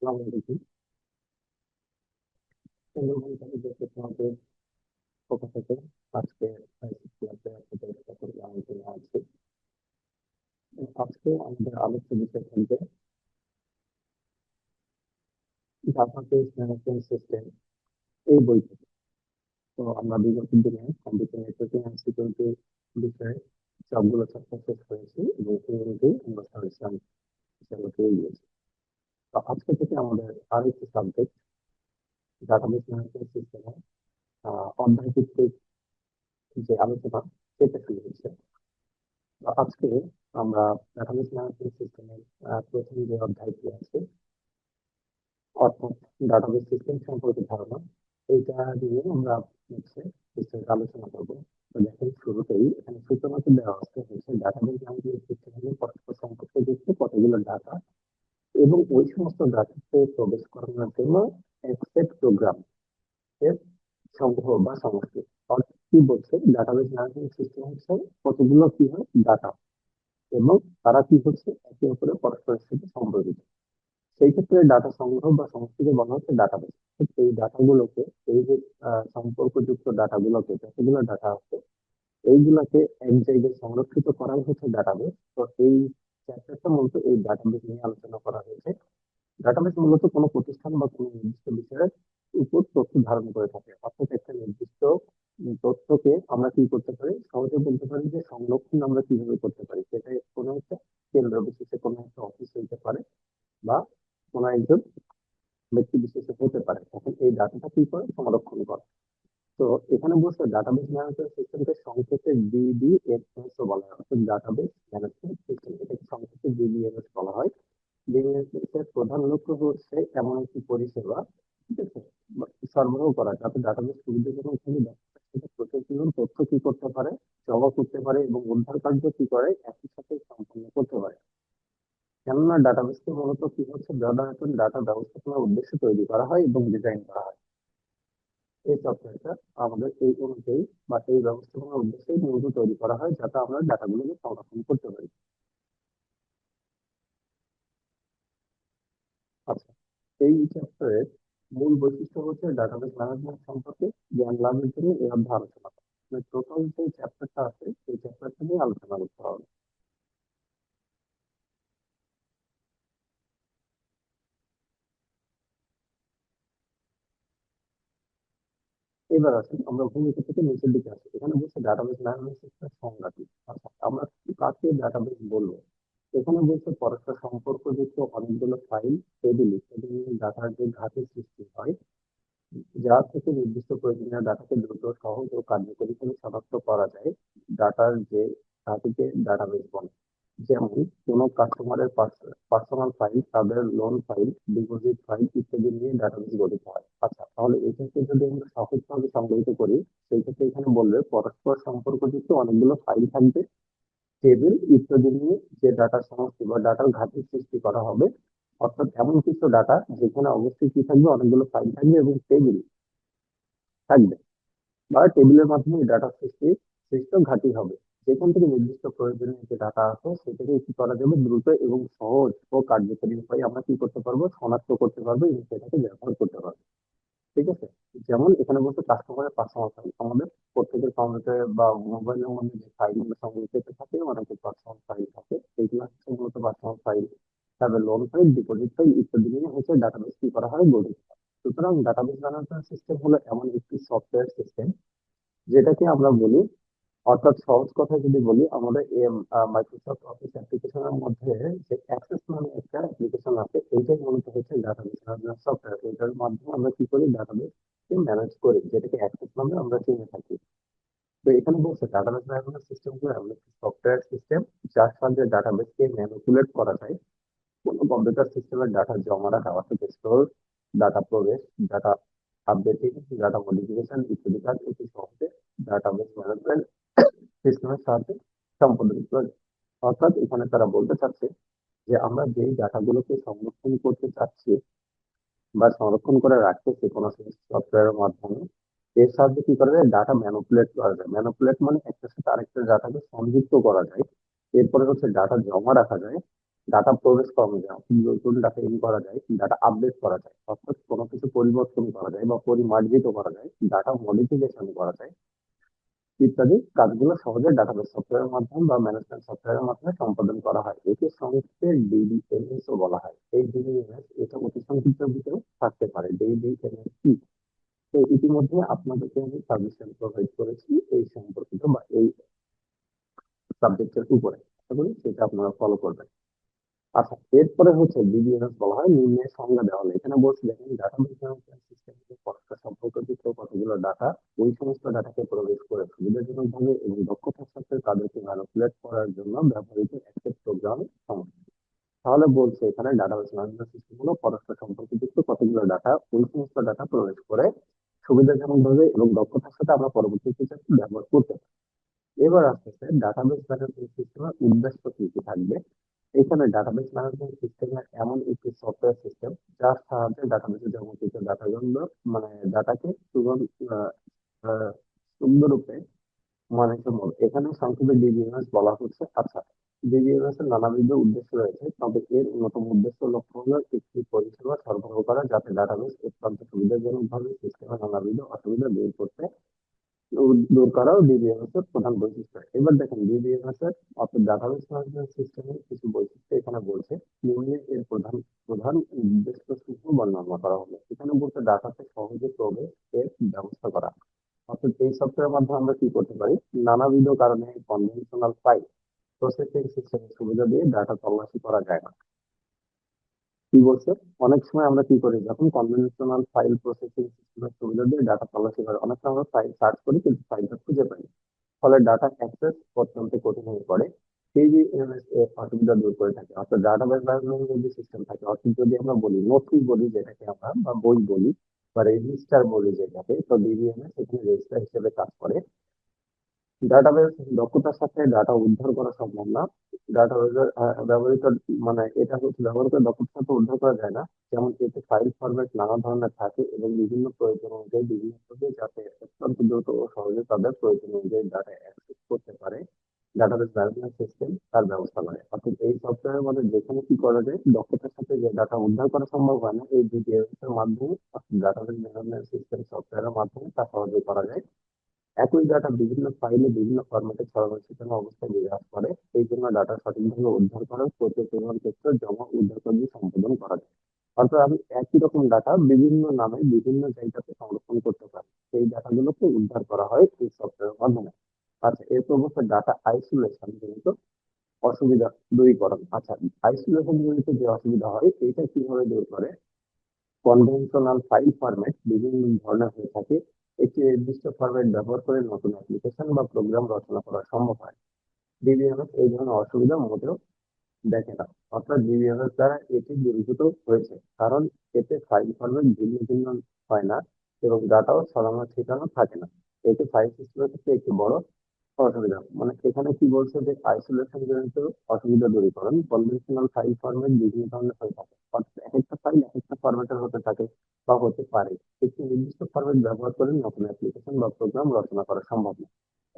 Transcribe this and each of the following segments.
আসসালামু আলাইকুম। সুন্দরবন থেকে দেখতে তোমাদের পক্ষ থেকে আজকে ক্লাসে আপনাদের সকলকে আমন্ত্রণ জানাচ্ছি। আজকে আমাদের আলোচ্য বিষয় থাকবে ডাটাবেস ম্যানেজমেন্ট সিস্টেম এই বই থেকে। তো আমরা বিগত দিনে কম্পিউটার নেটওয়ার্কিং এন্ড সিকিউরিটি বিষয়ে সবগুলো চ্যাপ্টার শেষ করেছি এবং এই অনুযায়ী আমরা থার্ড সেম হিসেবে পেয়ে গিয়েছি। তো আজকে থেকে আমাদের আরেকটি সাবজেক্ট ডাটাবেস ম্যানেজমেন্ট সিস্টেমে অধ্যায় ভিত্তিক যে আলোচনা সেটা শুরু হচ্ছে। আজকে আমরা ডাটাবেস ম্যানেজমেন্ট সিস্টেমের প্রথম যে অধ্যায়টি আছে অর্থাৎ ডাটাবেস সিস্টেম সম্পর্কে ধারণা, এইটা নিয়ে আমরা হচ্ছে বিস্তারিত আলোচনা করবো। তো দেখেন শুরুতেই এখানে সূচনাতে দেওয়া আছে হচ্ছে ডাটাবেস ম্যানেজমেন্ট সিস্টেম হলো পরস্পর সম্পর্কযুক্ত কতগুলো ডাটা এবং ওই সমস্ত ডাটাতে প্রবেশ করানোর জন্য এক প্রোগ্রাম এর সংগ্রহ বা সমষ্টি। অর্থাৎ কি বলছে, ডাটাবেস ম্যানেজমেন্ট সিস্টেম হচ্ছে কতগুলো কি হয় ডাটা এবং তারা কি হচ্ছে একে অপরের পরস্পরের সাথে সম্পর্কিত। সেই ক্ষেত্রে ডাটা সংগ্রহ বা সমষ্টিকে বলা হচ্ছে ডাটাবেস। এই ডাটাগুলোকে, এই যে সম্পর্কযুক্ত ডাটাগুলোকে, যতগুলো ডাটা আছে এইগুলাকে এক জায়গায় সংরক্ষিত করাই হচ্ছে ডাটাবেস। তো এই চ্যাপ্টারটা মূলত এই ডাটাবেস নিয়ে আলোচনা করা হয়েছে। ডাটাবেস মূলত কোনো প্রতিষ্ঠান বা কোনো নির্দিষ্ট বিষয়ের উপর তথ্য ধারণ করে থাকে, অর্থাৎ একটা নির্দিষ্ট তথ্যকে আমরা কি করতে পারি, সহজে বলতে পারি যে সংরক্ষণ আমরা কিভাবে করতে পারি। সেটা কোনো একটা কেন্দ্র বিশেষে কোনো একটা অফিস হইতে পারে বা কোনো একজন ব্যক্তি বিশেষে হতে পারে, তখন এই ডাটাটা কি করে সংরক্ষণ করে। তো এখানে বলছে ডাটাবেস ম্যানেজমেন্ট সিস্টেমকে সংক্ষেপে ডিবিএমএস বলা হয়, অর্থাৎ ডাটাবেস ম্যানেজমেন্ট সিস্টেম, এটাকে সংক্ষেপে ডিবিএমএস বলা হয়। ডিবিএমএস এর প্রধান লক্ষ্য হচ্ছে এমন একটি পরিষেবা, ঠিক আছে, সরবরাহ করা যাতে ডাটাবেস সুবিধাজনক ভাবে ব্যবহারের সাথে প্রয়োজনীয় তথ্য কি করতে পারে, জমা করতে পারে এবং উদ্ধার কার্য কি করে একই সাথে সম্পন্ন করতে পারে। কেননা ডাটাবেসকে মূলত কি হচ্ছে সাধারণত ডাটা ব্যবস্থাপনার উদ্দেশ্যে তৈরি করা হয় এবং ডিজাইন করা হয়। এই সফটওয়্যারটা আমাদের এই অনুযায়ী বা এই ব্যবস্থাপনার উদ্দেশ্যেই মূলত তৈরি করা হয় যাতে আমরা ডাটাগুলোকে সংরক্ষণ করতে পারি। আচ্ছা, এই চ্যাপ্টারের মূল বৈশিষ্ট্য হচ্ছে ডাটাবেস ম্যানেজমেন্ট সম্পর্কে জ্ঞান লাভের জন্য এই অধ্যায় আলোচনা করা। টোটাল যে চ্যাপ্টারটা আছে এই চ্যাপ্টারটা নিয়ে আলোচনা করতে হবে। এবার আসুন আমরা ভূমিকা থেকে নিচের দিকে আসি। এখানে বলছে ডাটাবেস ম্যানেজমেন্ট সিস্টেম সংজ্ঞা কি। আচ্ছা, আমরা কাকে ডাটাবেস বলবো? এখানে বলছে পরস্পর সম্পর্কযুক্ত অনেকগুলো ফাইল, টেবিল ইত্যাদি নিয়ে ডাটার যে ঘাটের সৃষ্টি হয়, যা থেকে নির্দিষ্ট প্রয়োজনীয় ডাটাকে দ্রুত, সহজ ও কার্যকরীভাবে শনাক্ত করা যায়, ডাটার যে ঘাটিকে ডাটাবেস বলে। যেমন কোনো কাস্টমারের পার্সোনাল ফাইল, তাদের লোন ফাইল, ডিপোজিট ফাইল ইত্যাদি নিয়ে ডাটাবেস গঠিত হয়। আচ্ছা, তাহলে এটাকে যদি আমরা সহজভাবে সংজ্ঞায়িত করি, সেই ক্ষেত্রে এখানে বলবে পরস্পর সম্পর্কযুক্ত অনেকগুলো ফাইল থাকবে, টেবিল ইত্যাদি নিয়ে যে ডাটা সমষ্টি বা ডাটার ঘাঁটি সৃষ্টি করা হবে, অর্থাৎ এমন কিছু ডাটা যেখানে অবশ্যই কি থাকবে, অনেকগুলো ফাইল থাকবে এবং টেবিল থাকবে বা টেবিলের মাধ্যমে ডাটা সৃষ্ট ঘাঁটি হবে, যেখান থেকে নির্দিষ্ট প্রয়োজনীয় যে ডাটা আছে সেটাকে কি করা যাবে, দ্রুত এবং সহজ ও কার্যকরী উপায়ে আমরা কি করতে পারবো, শনাক্ত করতে পারবো এবং সেটাকে ব্যবহার করতে পারবো। ঠিক আছে, যেমন এখানে বলতে কাস্টমারের পার্সোনাল ফাইল, আমাদের প্রত্যেকের কম্পিউটারে বা মোবাইলের মধ্যে যে ফাইলগুলো সংরক্ষিত থাকে অনেকের পার্সোনাল ফাইল থাকে, এইগুলো হচ্ছে মূলত পার্সোনাল ফাইল। তারপরে লোন ফাইল, ডিপোজিট ফাইল ইত্যাদি নিয়ে হচ্ছে ডাটাবেস কি করা হয়, গঠিত হয়। সুতরাং ডাটাবেস ম্যানেজমেন্ট সিস্টেম হলো এমন একটি সফটওয়্যার সিস্টেম যেটাকে আমরা বলি, অর্থাৎ সহজ কথায় যদি বলি, আমাদের মাইক্রোসফট অফিস অ্যাপ্লিকেশনের মধ্যে যে অ্যাক্সেস নামে একটা অ্যাপ্লিকেশন আছে, এইটাই মূলত হচ্ছে ডাটাবেস ম্যানেজমেন্ট সফটওয়্যার। এটার মাধ্যমে আমরা কি করি, ডাটাবেস কে ম্যানেজ করি, যেটাকে অ্যাক্সেস নামে আমরা চিনে থাকি। তো এখানে বলছে ডাটাবেস ম্যানেজমেন্ট সিস্টেম হলো এমন একটি সফটওয়্যার সিস্টেম যার সাহায্যে ডাটাবেস কে ম্যানিপুলেট করা যায়। কোনো কম্পিউটার সিস্টেমের ডাটা জমা রাখা, অর্থাৎ স্টোর, ডাটা প্রবেশ, ডাটা আপডেটিং, ডাটা মডিফিকেশন ইত্যাদি কাজ অতি সহজে ডাটাবেস ম্যানেজমেন্ট সিস্টেমের সাহায্যে সম্পাদন করা যায়। অর্থাৎ এখানে তারা বলতে চাচ্ছে যে আমরা যেই ডাটাগুলোকে সংরক্ষণ করতে চাচ্ছি বা সংরক্ষণ করে রাখতেছি কোনো সফটওয়্যারের মাধ্যমে, এর সাহায্যে কি করা যায়, ডাটা ম্যানুপুলেট করা যায়। ম্যানুপুলেট মানে একটার সাথে আরেকটা ডাটাকে সংযুক্ত করা যায়। এরপরে হচ্ছে ডাটা জমা রাখা যায় ডাটা প্রবেশ করানো যায়, নতুন ডাটা ইন করা যায়, ডাটা আপডেট করা যায়, অর্থাৎ কোনো কিছু পরিবর্তন করা যায় বা পরিমার্জিত করা যায়, ডাটা মডিফিকেশন করা যায়, ইত্যাদি কাজগুলো সহজে ডাটাবেস সফটওয়্যারের মাধ্যমে বা ম্যানেজমেন্ট সফটওয়্যারের মাধ্যমে সম্পাদন করা হয়। একে সংক্ষেপে ডিবিএমএস ও বলা হয়। এই ডিবিএমএস এটা অতি সংক্ষিপ্তের ভিতরে থাকতে পারে। ডিবিএমএস কি? তো ইতিমধ্যে আপনাদেরকে আমি সাজেশন প্রোভাইড করেছি এই সম্পর্কিত বা এই সাবজেক্টের উপরে। আশা করি সেটা আপনারা ফলো করবেন। আচ্ছা, এরপরে হচ্ছে ডিবিএমএস বলা হয় নিম্নের সংজ্ঞা দেওয়া হলো। এখানে বলছে দেখেন, ডাটাবেস ম্যানেজমেন্ট সিস্টেমে পরস্পর সম্পর্কিত কতগুলো ডাটা ওই সমস্ত ডাটাকে প্রবেশ করে সুবিধাজনক ভাবে এবং দক্ষতার সাথে তাদেরকে ম্যানিপুলেট করার জন্য ব্যবহৃত একটা প্রোগ্রাম সমস্যা। তাহলে বলছে এখানে ডাটাবেস ম্যানেজমেন্ট সিস্টেম হলো পরস্পর সম্পর্কিত কতগুলো ডাটা ওই সমস্ত ডাটা প্রবেশ করে সুবিধাজনক ভাবে এবং দক্ষতার সাথে আমরা পরবর্তী ক্ষেত্রে ব্যবহার করতে পারি। এবার আসতেছে ডাটাবেস ম্যানেজমেন্ট সিস্টেমের উদ্দেশ্য কি কি থাকবে। এখানে ডাটাবেস ম্যানেজমেন্ট সিস্টেমের এমন একটি সফটওয়্যার সিস্টেম যার সাহায্যে ডাটাবেসে জমা ডাটাগুলো মানে ডাটাকে সুন্দররূপে মানে সম্ভব। এখানে সংক্ষেপে ডিবিএমএস বলা হচ্ছে। আচ্ছা, ডিবিএমএস এর নানাবিধ উদ্দেশ্য রয়েছে, তবে এর অন্যতম উদ্দেশ্য লক্ষ্য হলো একটি পরিষেবা সরবরাহ করা যাতে ডাটাবেস অত্যন্ত সুবিধাজনকভাবে সিস্টেমের নানাবিধ অসুবিধা দূর করাও ডিবিএমএস এর প্রধান বৈশিষ্ট্য। এবার দেখেন ডিবিএমএস এর অর্থাৎ ডাটাবেস ম্যানেজমেন্ট সিস্টেমের কিছু বৈশিষ্ট্য এখানে বলছে। নিম্নে এর প্রধান প্রধান উদ্দেশ্য সমূহ বর্ণনা করা হলো। এখানে বলতে ডাটাতে সহজে প্রবেশ এর ব্যবস্থা করা, অর্থাৎ এই সফটওয়্যারের মাধ্যমে আমরা কি করতে পারি, নানাবিধ কারণে কনভেনশনাল ফাইল প্রসেসিং সিস্টেমের সুবিধা দিয়ে ডাটা তল্লাশি করা যায় না। কি বলছে, অনেক সময় আমরা কি করি, যখন কনভেনশনাল ফাইল প্রসেসিং সিস্টেমের সুবিধা দিয়ে ডাটা তল্লাশি করি, অনেক সময় আমরা ফাইল সার্চ করি কিন্তু ফাইলটা খুঁজে পাই না। ফলে ডাটা অ্যাক্সেস অত্যন্ত কঠিন হয়ে পড়ে। সিবিএমএস এর অসুবিধা দূর করে থাকে। অর্থাৎ ডাটাবেস ম্যানেজমেন্ট যদি সিস্টেম থাকে, অর্থাৎ যদি আমরা বলি নথি বলি যেটাকে আমরা, বা বই বলি বা রেজিস্টার বলি যেটাকে, তো ডিবিএমএস এখানে রেজিস্টার হিসেবে কাজ করে। ডাটাবেস দক্ষতার সাথে ডাটা উদ্ধার করা সম্ভব না। ডাটাবেসের ব্যবহৃত মানে এটা হচ্ছে ব্যবহার করে দক্ষতার সাথে উদ্ধার করা যায় না। যেমন এতে ফাইল ফরম্যাট নানা ধরনের থাকে এবং বিভিন্ন প্রয়োজন অনুযায়ী বিভিন্ন ভাবে যাতে অত্যন্ত দ্রুত ও সহজে তাদের প্রয়োজন অনুযায়ী ডাটা অ্যাক্সেস করতে পারে, ডাটাবেস ম্যানেজমেন্ট সিস্টেম তার ব্যবস্থা করে। অর্থাৎ এই সফটওয়্যারের মধ্যে যেখানে কি করা যায়, দক্ষতার সাথে যে ডাটা উদ্ধার করা সম্ভব হয় না, এই ডিবিএমএস এর মাধ্যমে ডাটাবেস ম্যানেজমেন্ট সিস্টেম সফটওয়্যারের মাধ্যমে তা সহজে করা যায়। একই ডাটা বিভিন্ন ফাইলে বিভিন্ন ফরম্যাটে ছড়ানো ছিটানো অবস্থায় বিরাজ করে। এই জন্য ডাটা সঠিকভাবে উদ্ধার করা প্রক্রিয়াকরণের ক্ষেত্রে জমা উদ্ধার কার্য সম্পাদন করা যায়। অর্থাৎ আমি একই রকম ডাটা বিভিন্ন নামে বিভিন্ন জায়গাতে সংরক্ষণ করতে পারি, সেই ডাটাগুলোকে উদ্ধার করা হয় এই সফটওয়্যারের মাধ্যমে। আচ্ছা, এরপর হচ্ছে ডাটা আইসোলেশন জনিত অসুবিধা দূরীকরণ। আচ্ছা, আইসোলেশন জনিত যে অসুবিধা হয় এটা কিভাবে দূর করে, কনভেনশনাল ফাইল ফরম্যাট বিভিন্ন ধরনের হয়ে থাকে। একটি নির্দিষ্ট ফরম্যাট ব্যবহার করে নতুন অ্যাপ্লিকেশন বা প্রোগ্রাম রচনা করা সম্ভব হয়। ডিবিএমএস এই ধরনের অসুবিধা মোটেও দেখে না। অর্থাৎ ডিবিএমএস দ্বারা এটি দূরীভূত হয়েছে, কারণ এতে ফাইল ফরম্যাট ভিন্ন ভিন্ন হয় না এবং ডাটাও ছড়ানো ছিটানো থাকে না। এতে ফাইল সিস্টেমের ক্ষেত্রে একটি বড় অসুবিধা। মানে এখানে কি বলছে যে আইসোলেশন জনিত অসুবিধা দূরীকরণ, কনভেনশনাল ফাইল ফরম্যাট বিভিন্ন ধরনের হয়ে থাকে, অর্থাৎ এক একটা ফাইল এক একটা ফরম্যাটের হতে থাকে বা হতে পারে। একটি নির্দিষ্ট ফরম্যাট ব্যবহার করে নতুন অ্যাপ্লিকেশন বা প্রোগ্রাম রচনা করা সম্ভব না।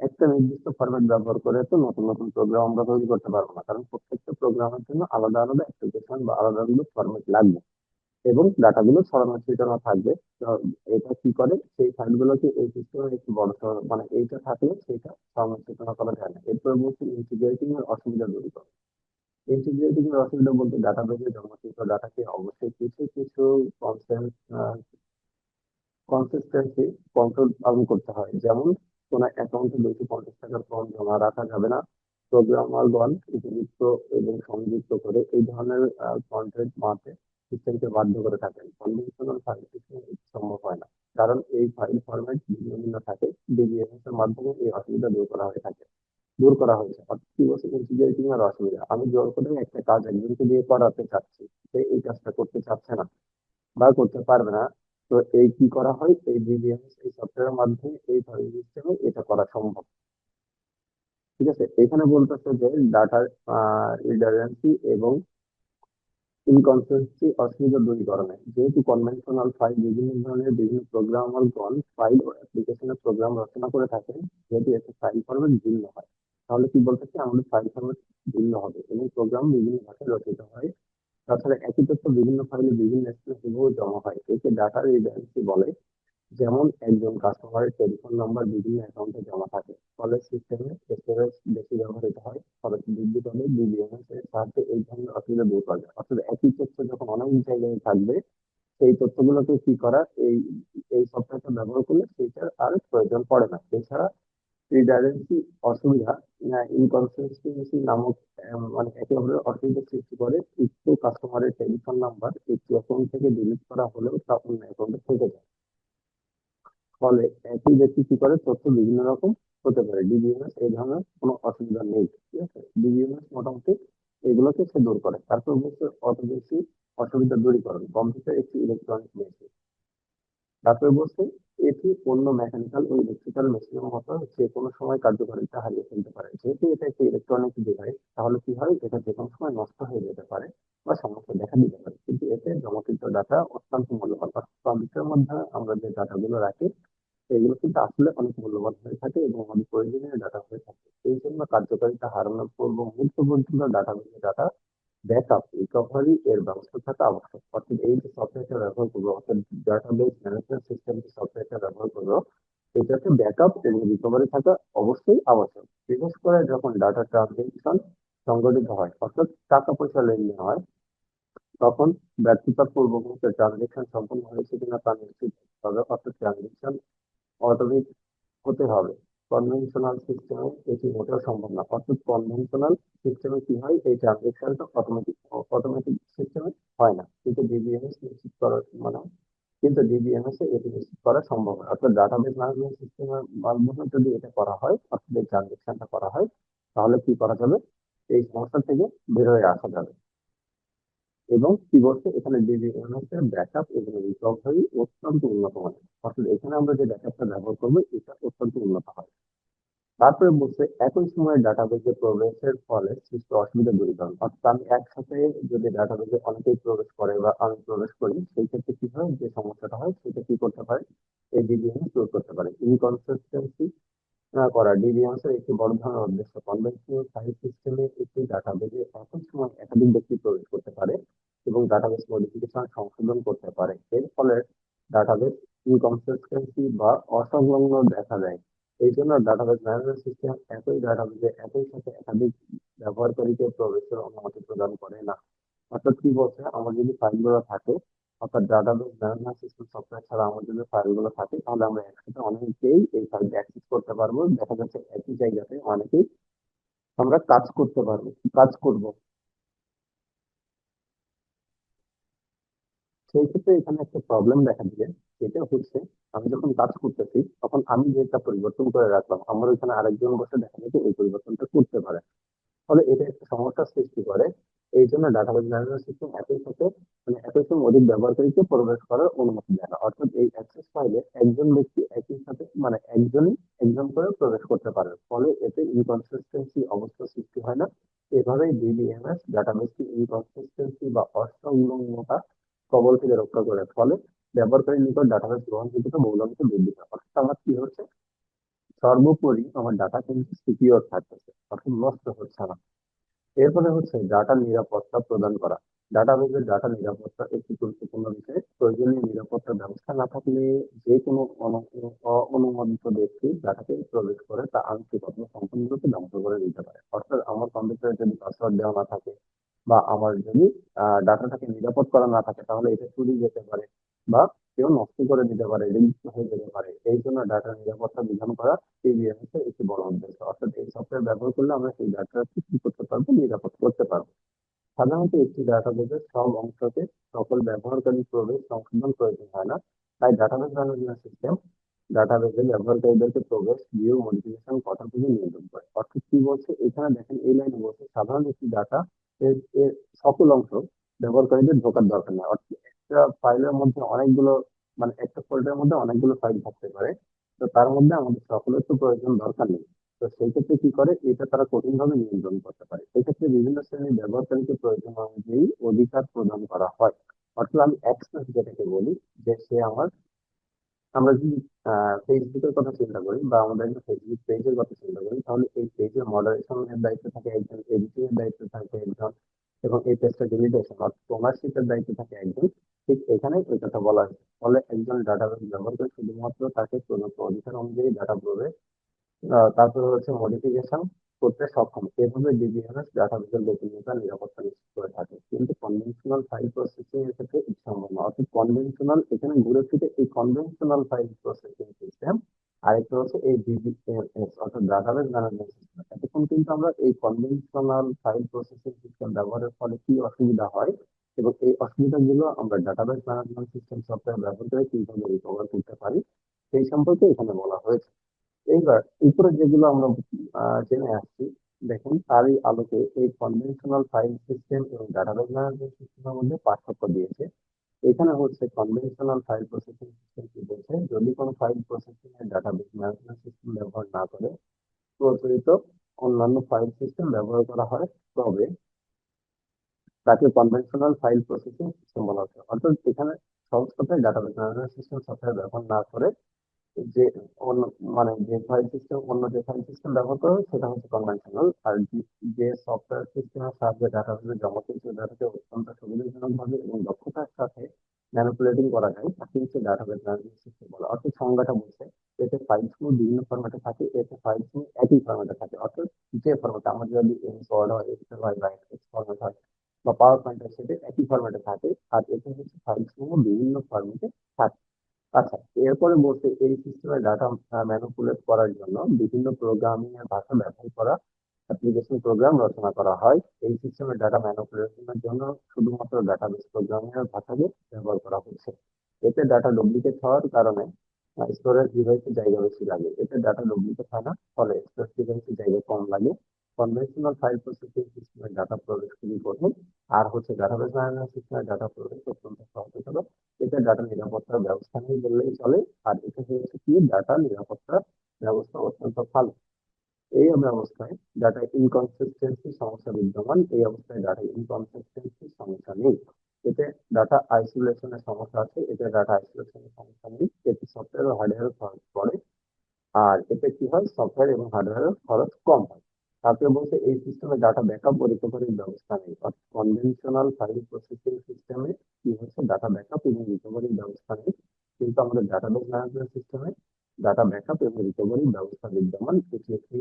একটা নির্দিষ্ট ফরম্যাট ব্যবহার করে তো নতুন নতুন প্রোগ্রাম আমরা তৈরি করতে পারবো না, কারণ প্রত্যেকটা প্রোগ্রামের জন্য আলাদা আলাদা অ্যাপ্লিকেশন বা আলাদা আলাদা ফরম্যাট লাগবে এবং ডাটাগুলো ছড়ানো ছিটানো থাকবে। তো এটা কি করে, সেই ফাইলগুলোকে এই সিস্টেমের একটি বড় মানে এইটা থাকলে সেটা ছড়ানো ছিটানো করা যায় না। এরপর বলছি ইন্টিগ্রেটিং এর অসুবিধা দূরীকরণ। ইন্টিগ্রেটিং এর অসুবিধা বলতে ডাটাবেসে জমাকৃত ডাটাকে অবশ্যই কিছু কিছু কনসিস্টেন্সি কন্ট্রোল পালন করতে হয়। যেমন কোন অ্যাকাউন্টে 250 টাকার কম জমা রাখা যাবে না। প্রোগ্রামারগণ উপযুক্ত এবং সংযুক্ত করে এই ধরনের কন্টেন্ট মারতে সিস্টেমকে বাধ্য করে থাকেন। কনভেনশনাল ফাইল সিস্টেম সম্ভব হয় না, কারণ এই ফাইল ফরম্যাট ভিন্ন ভিন্ন থাকে। ডিবিএমএস এর মাধ্যমে এই অসুবিধা দূর করা হয়েছে। অর্থাৎ কি বলছে, ইন্টিগ্রেটিং এর অসুবিধা, আমি জোর করে একটা কাজ একজনকে দিয়ে করাতে চাচ্ছি, সে এই কাজটা করতে চাচ্ছে না বা করতে পারবে না। তো এই কি করা হয়, এই ডিবিএমএস এই সফটওয়্যারের মাধ্যমে এই ফাইল সিস্টেমে এটা করা সম্ভব। ঠিক আছে, এখানে বলতেছে যে ডাটার রিডান্ডেন্সি এবং ইনকনসিস্টেন্সি অসুবিধা দূরীকরণে, যেহেতু কনভেনশনাল ফাইল বিভিন্ন ধরনের বিভিন্ন প্রোগ্রামারগণ ফাইল ও অ্যাপ্লিকেশনের প্রোগ্রাম রচনা করে থাকেন, যেহেতু এতে ফাইল ফরম্যাট ভিন্ন হয়, তাহলে কি বলতেছি, আমাদের ফাইল ফরম্যাট ভিন্ন হবে এবং প্রোগ্রাম বিভিন্ন ভাষায় রচিত হয়। তাছাড়া একই তথ্য বিভিন্ন ফাইলে বিভিন্ন স্থানে হুবহু জমা হয়, একে ডাটা রিডান্ডেন্সি বলে। যেমন একজন কাস্টমারের টেলিফোন নাম্বার বিভিন্ন অ্যাকাউন্টে জমা থাকে, ফলে সিস্টেমে স্টোরেজ বেশি ব্যবহৃত হয়। ফলে বৃদ্ধি পাবে ডিবিএমএস এর সাহায্যে এই ধরনের অসুবিধা দূর করা যায়। অর্থাৎ একই তথ্য যখন অনেক জায়গায় থাকবে, সেই তথ্যগুলোকে কি করা, এই এই সফটওয়্যারটা ব্যবহার করলে সেটার আর প্রয়োজন পড়ে না। এছাড়া রিডান্ডেন্সি অসুবিধা, ইনকনসিস্টেন্সি নামক মানে একে অপরের অসুবিধা সৃষ্টি করে। একটু কাস্টমারের টেলিফোন নাম্বার একটি অ্যাকাউন্ট থেকে ডিলিট করা হলেও তা অন্য অ্যাকাউন্টে থেকে যায়। ফলে একই ব্যক্তি কি করে, তথ্য বিভিন্ন রকম হতে পারে। ডিবিএমএস এই ধরনের কোনো অসুবিধা নেই, ঠিক আছে। ডিবিএমএস মোটামুটি এগুলোকে সে দূর করে। তারপর হচ্ছে অত বেশি অসুবিধা দূরীকরণ, কম্পিউটার একটি ইলেকট্রনিক মেশিন। তারপরে বলছে এটি অন্য মেকানিক্যাল ও ইলেকট্রিক্যাল মেশিনের মতো যে কোনো সময় কার্যকারিতা হারিয়ে ফেলতে পারে। যেহেতু এটা একটি ইলেকট্রনিক ডিভাইস, তাহলে কি হয়, এটা যে কোনো সময় নষ্ট হয়ে যেতে পারে বা সমস্যা দেখা দিতে পারে। কিন্তু এতে জমাকৃত ডাটা অত্যন্ত মূল্যবান। অর্থাৎ কম্পিউটারের মধ্যে আমরা যে ডাটাগুলো রাখি, এগুলো কিন্তু আসলে অনেক মূল্যবান হয়ে থাকে এবং আমাদের প্রয়োজনীয় ডাটা হয়ে থাকে। এই জন্য কার্যকারিতা হারানোর পূর্ব মুহূর্ত পর্যন্ত ডাটা ব্যাকআপ রিকভারি এর ব্যবস্থা থাকা আবশ্যক। অর্থাৎ এই যে সফটওয়্যারটা ব্যবহার করবো, অর্থাৎ ডাটাবেস ম্যানেজমেন্ট সিস্টেম যে সফটওয়্যারটা ব্যবহার করবো, এটাতে ব্যাকআপ এবং রিকভারি থাকা অবশ্যই আবশ্যক। বিশেষ করে যখন ডাটা ট্রানজেকশন সংঘটিত হয়, অর্থাৎ টাকা পয়সা লেনদেন হয়, তখন ব্যর্থতার পূর্ব মুহূর্তে ট্রানজেকশন সম্পন্ন হয়েছে কিনা তা নিশ্চিত করতে হবে। অর্থাৎ ট্রানজেকশন অটোমেট হতে হবে। কনভেনশনাল সিস্টেমে এটি মোটেও সম্ভব না। অর্থাৎ কনভেনশনাল সিস্টেমে কি হয়, এই ট্রানজেকশনটা অটোমেটিক সিস্টেমে হয় না। কিন্তু ডিবিএমএস নিশ্চিত করার মানে কিন্তু ডিবিএমএস এ এটি নিশ্চিত করা সম্ভব হয়। অর্থাৎ ডাটাবেস ম্যানেজমেন্ট সিস্টেমের মাধ্যমে যদি এটা করা হয়, অর্থাৎ এই ট্রানজেকশনটা করা হয়, তাহলে কি করা যাবে, এই সমস্যা থেকে বের হয়ে আসা যাবে। এবং কি বলছে এখানে, ডিবিএমএস এর ব্যাকআপ এবং রিকভারি অত্যন্ত উন্নত মানের। অর্থাৎ এখানে আমরা যে ব্যাকআপটা ব্যবহার করবো, এটা অত্যন্ত উন্নত হয়। তারপরে বলছে একই সময়ে ডাটাবেজে প্রবেশের ফলে সৃষ্ট অসুবিধা দূরীকরণ। অর্থাৎ আমি একসাথে যদি ডাটাবেজে অনেকেই প্রবেশ করে বা আমি প্রবেশ করি, সেই ক্ষেত্রে কি হয়, যে সমস্যাটা হয় সেটা কি করতে পারে, এই ডিবিএমএস দূর করতে পারে। ইনকনসিস্টেন্সি করা ডিবিএমএস এর একটি বড় ধরনের উদ্দেশ্য। কনভেনশনাল ফাইল সিস্টেমে একটি ডাটাবেজে একই সময় একাধিক ব্যক্তি প্রবেশ করতে পারে এবং ডাটাবেস মডিফিকেশন সংশোধন করতে পারে। এর ফলে ডাটাবেস ইনকনসিস্টেন্সি বা অসংলগ্ন দেখা দেয়। এই জন্য ডাটাবেস ম্যানেজমেন্ট সিস্টেম একই ডাটাবেসে একই সাথে একাধিক ব্যবহারকারীকে প্রবেশের অনুমতি প্রদান করে না। অর্থাৎ কি বলছে, আমার যদি ফাইলগুলো থাকে, অর্থাৎ ডাটাবেস ম্যানেজমেন্ট সিস্টেম সফটওয়্যার ছাড়া আমার যদি ফাইলগুলো থাকে, তাহলে আমরা একসাথে অনেকেই এই ফাইল অ্যাক্সেস করতে পারবো। দেখা যাচ্ছে একই জায়গাতে অনেকেই আমরা কাজ করতে পারবো, কাজ করব। সেই ক্ষেত্রে এখানে একটা প্রবলেম দেখা দিবে। সেটা হচ্ছে, আমি যখন কাজ করতেছি, তখন আমি যেটা পরিবর্তন করে রাখলাম, আমার ওইখানে আরেকজন বসে দেখা যাচ্ছে ওই পরিবর্তনটা করতে পারে। ফলে এটা একটা সমস্যার সৃষ্টি করে। এই জন্য ডাটাবেস ম্যানেজমেন্ট সিস্টেম একই সাথে মানে একই সঙ্গে অধিক ব্যবহারকারীকে প্রবেশ করার অনুমতি দেয় না। অর্থাৎ এই অ্যাক্সেস ফাইলে একজন ব্যক্তি একই সাথে মানে একজনই একজন করে প্রবেশ করতে পারে। ফলে এতে ইনকনসিস্টেন্সি অবস্থা সৃষ্টি হয় না। এভাবেই ডিবিএমএস ডাটাবেসকে ইনকনসিস্টেন্সি বা অসংলগ্নতা কবল থেকে রক্ষা করে। ফলে ব্যবহারকারীর নিকট ডাটাবেস গ্রহণযোগ্যতা বহুলাংশ বৃদ্ধি পায়। অর্থাৎ আমার কি হচ্ছে, সর্বোপরি আমার ডাটা কিন্তু সিকিউর থাকতেছে, অর্থাৎ নষ্ট হচ্ছে না। এরপরে হচ্ছে ডাটা নিরাপত্তা প্রদান করা। ডাটাবেজের ডাটা নিরাপত্তা একটি গুরুত্বপূর্ণ বিষয়। প্রয়োজনীয় নিরাপত্তা ব্যবস্থা না থাকলে যে কোনো অনুমোদিত ব্যক্তি ডাটাতে প্রবেশ করে তা আংশিক অথবা সম্পূর্ণরূপে ধ্বংস করে দিতে পারে। অর্থাৎ আমার কম্পিউটারে যদি পাসওয়ার্ড দেওয়া না থাকে বা আমার যদি ডাটাটাকে নিরাপদ করা না থাকে, তাহলে এটা চুরি যেতে পারে বা কেউ নষ্ট করে দিতে পারে, লিঙ্ক হয়ে যেতে পারে। এই জন্য ডাটা নিরাপত্তা বিধান করা সিবিএমএস এর একটি বড় উদ্দেশ্য। অর্থাৎ এই সফটওয়্যার ব্যবহার করলে আমরা সেই ডাটাকে কি করতে পারবো, নিরাপদ করতে পারবো। সাধারণত একটি ডাটাবেসের সব অংশকে সকল ব্যবহারকারী প্রবেশ সংশোধন প্রয়োজন হয় না। তাই ডাটাবেস ম্যানেজমেন্ট সিস্টেম ডাটাবেসে ব্যবহারকারীদেরকে প্রবেশ ভিউ মডিফিকেশন কথা থেকে নিয়ন্ত্রণ করে। অর্থাৎ কি বলছে এখানে দেখেন, এই লাইনে বলছে সাধারণ একটি ডাটা এর এর সকল অংশ ব্যবহারকারীদের ঢোকার দরকার নেই। অর্থাৎ একটা ফাইলের মধ্যে অনেকগুলো মানে একটা ফোল্ডারের মধ্যে অনেকগুলো ফাইল থাকতে পারে। তো তার মধ্যে আমাদের সকলের তো প্রয়োজন দরকার নেই। তো সেই ক্ষেত্রে কি করে, এটা তারা কঠিনভাবে নিয়ন্ত্রণ করতে পারে। এই ক্ষেত্রে বিভিন্ন শ্রেণীর ব্যবহারকারীকে প্রয়োজন অনুযায়ী অধিকার প্রদান করা হয়। অর্থাৎ আমি অ্যাক্সেস যেটাকে বলি, যে সে আমার আমরা যদি ফেসবুকের কথা চিন্তা করি বা আমাদের একটা ফেসবুক পেজের কথা চিন্তা করি, তাহলে এই পেজের মডারেশনের দায়িত্বে থাকে একজন, এডিটিং এর দায়িত্বে থাকে একজন, এবং এই পেজটা ডিলিটেশন অর্থাৎ ওনারশিপের দায়িত্বে থাকে একজন। ঠিক এখানে ওই কথা বলা হয়েছে। ফলে একজন ডাটাবেস ব্যবহার করে শুধুমাত্র তাকে প্রদত্ত অধিকার অনুযায়ী ডাটা প্রবেশ, তারপরে হচ্ছে মডিফিকেশন করতে সক্ষম। এভাবে ডিবিএমএস ডাটাবেসের গোপনীয়তা নিরাপত্তা নিশ্চিত করে থাকে। কিন্তু কনভেনশনাল ফাইল প্রসেসিং এর ক্ষেত্রে এটি সম্ভব না। অর্থাৎ কনভেনশনাল, এখানে ঘুরে ফিরে এই কনভেনশনাল ফাইল প্রসেসিং সিস্টেম, আরেকটা হচ্ছে এই ডিবিএমএস অর্থাৎ ডাটাবেস ম্যানেজমেন্ট সিস্টেম। এতক্ষণ কিন্তু আমরা এই কনভেনশনাল ফাইল প্রসেসিং সিস্টেম ব্যবহারের ফলে কি অসুবিধা হয় এবং এই অসুবিধাগুলো আমরা ডাটাবেস ম্যানেজমেন্ট সিস্টেম সফটওয়্যার ব্যবহার করে কিভাবে রিকভার করতে পারি সেই সম্পর্কে এখানে বলা হয়েছে। এইবার উপরে যেগুলো আমরা জেনে আসছি, দেখেন তারই আলোকে এই কনভেনশনাল ফাইল সিস্টেম এবং ডাটাবেস ম্যানেজমেন্ট সিস্টেমের মধ্যে পার্থক্য দিয়েছে। এখানে হচ্ছে কনভেনশনাল ফাইল প্রসেসিং সিস্টেম কি বলছে, যদি কোনো ফাইল প্রসেসিং এর ডাটাবেস ম্যানেজমেন্ট সিস্টেম ব্যবহার না করে প্রচলিত অন্যান্য ফাইল সিস্টেম ব্যবহার করা হয়, তবে তাকে কনভেনশনাল ফাইল প্রসেসিং সিস্টেম বলা হচ্ছে। অর্থাৎ এখানে সহজ কথায় ডাটাবেস ম্যানেজমেন্ট সিস্টেম সফটওয়্যার ব্যবহার না করে যে অন্য, মানে যে ফাইল সিস্টেম, অন্য যে ফাইল সিস্টেম ব্যবহার করা হয় সেটা হচ্ছে কনভেনশনাল। আর যে সফটওয়্যার সিস্টেমের সাহায্যে ডাটাবেসে জমা কিছু ডাটাকে অত্যন্ত সুবিধাজনক ভাবে এবং দক্ষতার সাথে ম্যানিপুলেটিং করা যায় তাকে হচ্ছে ডাটাবেস ম্যানেজমেন্ট সিস্টেম বলে। অর্থাৎ সংজ্ঞাটা বলছে এতে ফাইলগুলো বিভিন্ন ফরম্যাটে থাকে, এতে ফাইলগুলো একই ফরম্যাটে থাকে। অর্থাৎ যে ফরম্যাটে আমার যদি এমএস ওয়ার্ড হয়, এক্সেল হয় বা এক্স ফরম্যাট হয় বা পাওয়ার পয়েন্ট হয়, সেটা একই ফরম্যাটে থাকে। আর এতে হচ্ছে ফাইলগুলো বিভিন্ন ফরম্যাটে থাকে। আচ্ছা, এরপরে বলতে এই সিস্টেমে ডাটা ম্যানিপুলেট করার জন্য বিভিন্ন প্রোগ্রামিং এর ভাষা ব্যবহার করা অ্যাপ্লিকেশন প্রোগ্রাম রচনা করা হয়। এই সিস্টেমে ডাটা ম্যানিপুলেশনের জন্য শুধুমাত্র ডাটাবেস প্রোগ্রামিং এর ভাষাকে ব্যবহার করা হচ্ছে। এতে ডাটা ডুপ্লিকেট হওয়ার কারণে স্টোরেজ ডিভাইসে জায়গা বেশি লাগে। এতে ডাটা ডুপ্লিকেট হয় না, ফলে স্টোরেজ ডিভাইসে জায়গা কম লাগে। কনভেনশনাল ফাইল প্রসেসিং সিস্টেমে ডাটা প্রবেশ খুবই কঠিন। আর হচ্ছে ডাটাবেস ম্যানেজমেন্ট সিস্টেমে ডাটা প্রবেশ অত্যন্ত সহজতর। এতে ডাটা নিরাপত্তার ব্যবস্থা নেই বললেই চলে। আর এটা হচ্ছে কি, ডাটা নিরাপত্তার ব্যবস্থা অত্যন্ত ভালো। এই অবস্থায় ডাটা ইনকনসিস্টেন্সি সমস্যা বিদ্যমান। এই অবস্থায় ডাটা ইনকনসিস্টেন্সি সমস্যা নেই। এতে ডাটা আইসোলেশনের সমস্যা আছে, এতে ডাটা আইসোলেশনের সমস্যা নেই। এতে সফটওয়্যার ও হার্ডওয়্যার খরচ পড়ে। আর এতে কি হয়, সফটওয়্যার এবং হার্ডওয়্যারের খরচ কম হয়। তারপরে বলতে এই সিস্টেমে ডাটা ব্যাকআপ ও রিকভারির ব্যবস্থা নেই। অর্থাৎ কনভেনশনাল ফাইল প্রসেসিং সিস্টেমে কি হচ্ছে, ডাটা ব্যাকআপ এবং রিকভারির ব্যবস্থা নেই। কিন্তু আমাদের ডাটাবেস ম্যানেজমেন্ট সিস্টেমে ডাটা ব্যাকআপ এবং রিকভারির ব্যবস্থা বিদ্যমান। এটি একটি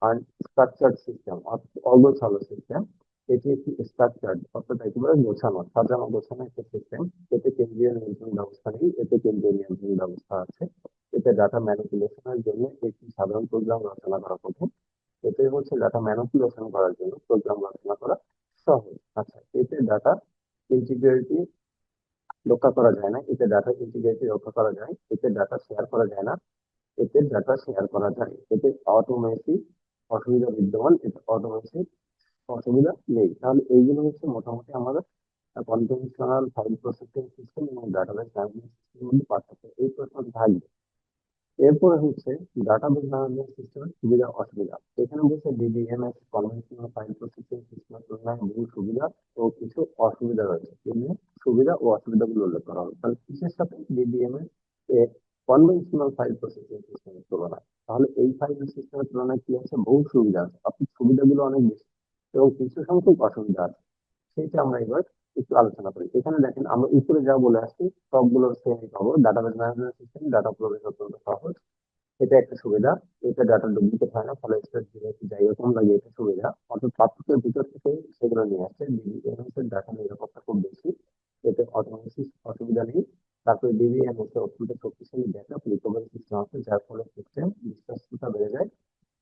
আনস্ট্রাকচার্ড সিস্টেম অর্থাৎ অগোছালো সিস্টেম। এটি একটি স্ট্রাকচার্ড অর্থাৎ একেবারে গোছানো, সাজানো গোছানো একটা সিস্টেম। এতে কেন্দ্রীয় নিয়ন্ত্রণ ব্যবস্থা নেই, এতে কেন্দ্রীয় নিয়ন্ত্রণ ব্যবস্থা আছে। এতে ডাটা ম্যানিপুলেশনের জন্য একটি সাধারণ প্রোগ্রাম রচনা করা কঠিন। এতে হচ্ছে ডাটা ম্যানিপুলেশন করার জন্য প্রোগ্রাম রচনা করা সহজ। আচ্ছা, এতে ডাটা ইন্টিগ্রিটি রক্ষা করা যায় না, এতে ডাটা ইন্টিগ্রিটি রক্ষা করা যায়, এতে ডাটা শেয়ার করা যায় না, এতে ডাটা শেয়ার করা যায়, এতে অটোমেটিক অসুবিধা বিদ্যমান, এতে অটোমেটিক অসুবিধা নেই। তাহলে এইগুলো হচ্ছে মোটামুটি আমাদের কনভেনশনাল ফাইল প্রসেসিং সিস্টেম এবং ডাটাবেস ম্যানেজমেন্ট সিস্টেমের মধ্যে পার্থক্য। এই প্রশ্ন থাকবে। এরপরে হচ্ছে ডাটাবেস ম্যানেজমেন্ট সিস্টেমের সুবিধা অসুবিধা। এখানে বলছে ডিবিএমএস কনভেনশনাল ফাইল প্রসেসিং সিস্টেমের তুলনায় বহু সুবিধা ও কিছু অসুবিধা রয়েছে। এমনি সুবিধা ও অসুবিধাগুলো উল্লেখ করা হবে। তাহলে কিসের সাথে ডিবিএমএস এর কনভেনশনাল ফাইল প্রসেসিং সিস্টেমের তুলনায়? তাহলে এই ফাইল সিস্টেমের তুলনায় কি আছে, বহু সুবিধা আছে, অর্থাৎ সুবিধাগুলো অনেক বেশি এবং কিছু সংখ্যক অসুবিধা আছে। সেটা আমরা এবার একটু আলোচনা করি। এখানে দেখেন আমরা উপরে যা বলে আসছি সবগুলোর সেমই পাবো। ডাটাবেস ম্যানেজমেন্ট সিস্টেম ডাটা প্রবেশ অত্যন্ত সহজ, এটা একটা সুবিধা। এটা ডাটা ডুপ্লিকেট হয় না, ফলে স্টোরেজ ডিভাইসে জায়গা কম লাগে, এটা সুবিধা। অর্থাৎ পার্থক্যের ভিতর থেকে সেগুলো নিয়ে আসছে। ডিবিএমএস এর ডাটা নিরাপত্তা খুব বেশি, এতে অটোমেটিক অসুবিধা নেই। তারপরে ডিবিএমএস এর অত্যন্ত শক্তিশালী ব্যাকআপ রিকভারি সিস্টেম আছে, যার ফলে সিস্টেম বিশ্বস্ততা বেড়ে যায়।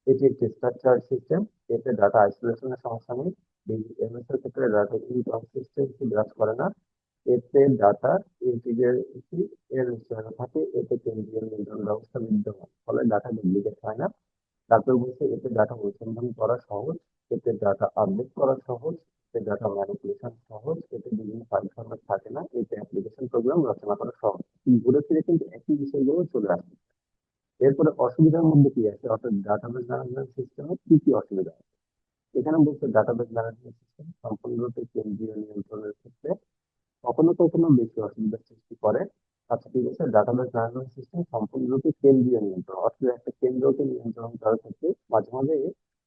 এটি একটি স্ট্রাকচার সিস্টেম, এতে ডাটা আইসোলেশনের সমস্যা নেই। ডিবিএমএস এর ক্ষেত্রে ডাটা ইনকনসিস্টেন্সি বিরাজ করে না। এতে ডাটা ইন্টিগ্রিটি এর নিশ্চয়তা থাকে, এতে কেন্দ্রীয় নিয়ন্ত্রণ ব্যবস্থা বিদ্যমান, ফলে ডাটা ডুপ্লিকেট হয় না। তারপর বলছে এতে ডাটা অনুসন্ধান করা সহজ, এতে ডাটা আপডেট করা সহজ, এতে ডাটা ম্যানিপুলেশন সহজ, এতে বিভিন্ন ফাইল ফরম্যাট থাকে না, এতে অ্যাপ্লিকেশন প্রোগ্রাম রচনা করা সহজ। ঘুরে ফিরে কিন্তু একই বিষয়গুলো চলে আসে। এরপরে অসুবিধার মধ্যে কি আছে, অর্থাৎ ডাটাবেস ম্যানেজমেন্ট সিস্টেমে কি কি অসুবিধা আছে? এখানে বলছে ডাটাবেস ম্যানেজমেন্ট সিস্টেম সম্পূর্ণরূপে কেন্দ্রীয় নিয়ন্ত্রণের ক্ষেত্রে কখনো কখনো বেশি অসুবিধার সৃষ্টি করে। আচ্ছা ঠিক আছে, ডাটাবেস ম্যানেজমেন্ট সিস্টেম সম্পূর্ণরূপে কেন্দ্রীয় নিয়ন্ত্রণ, অর্থাৎ একটা কেন্দ্রকে নিয়ন্ত্রণ করার ক্ষেত্রে মাঝে মাঝে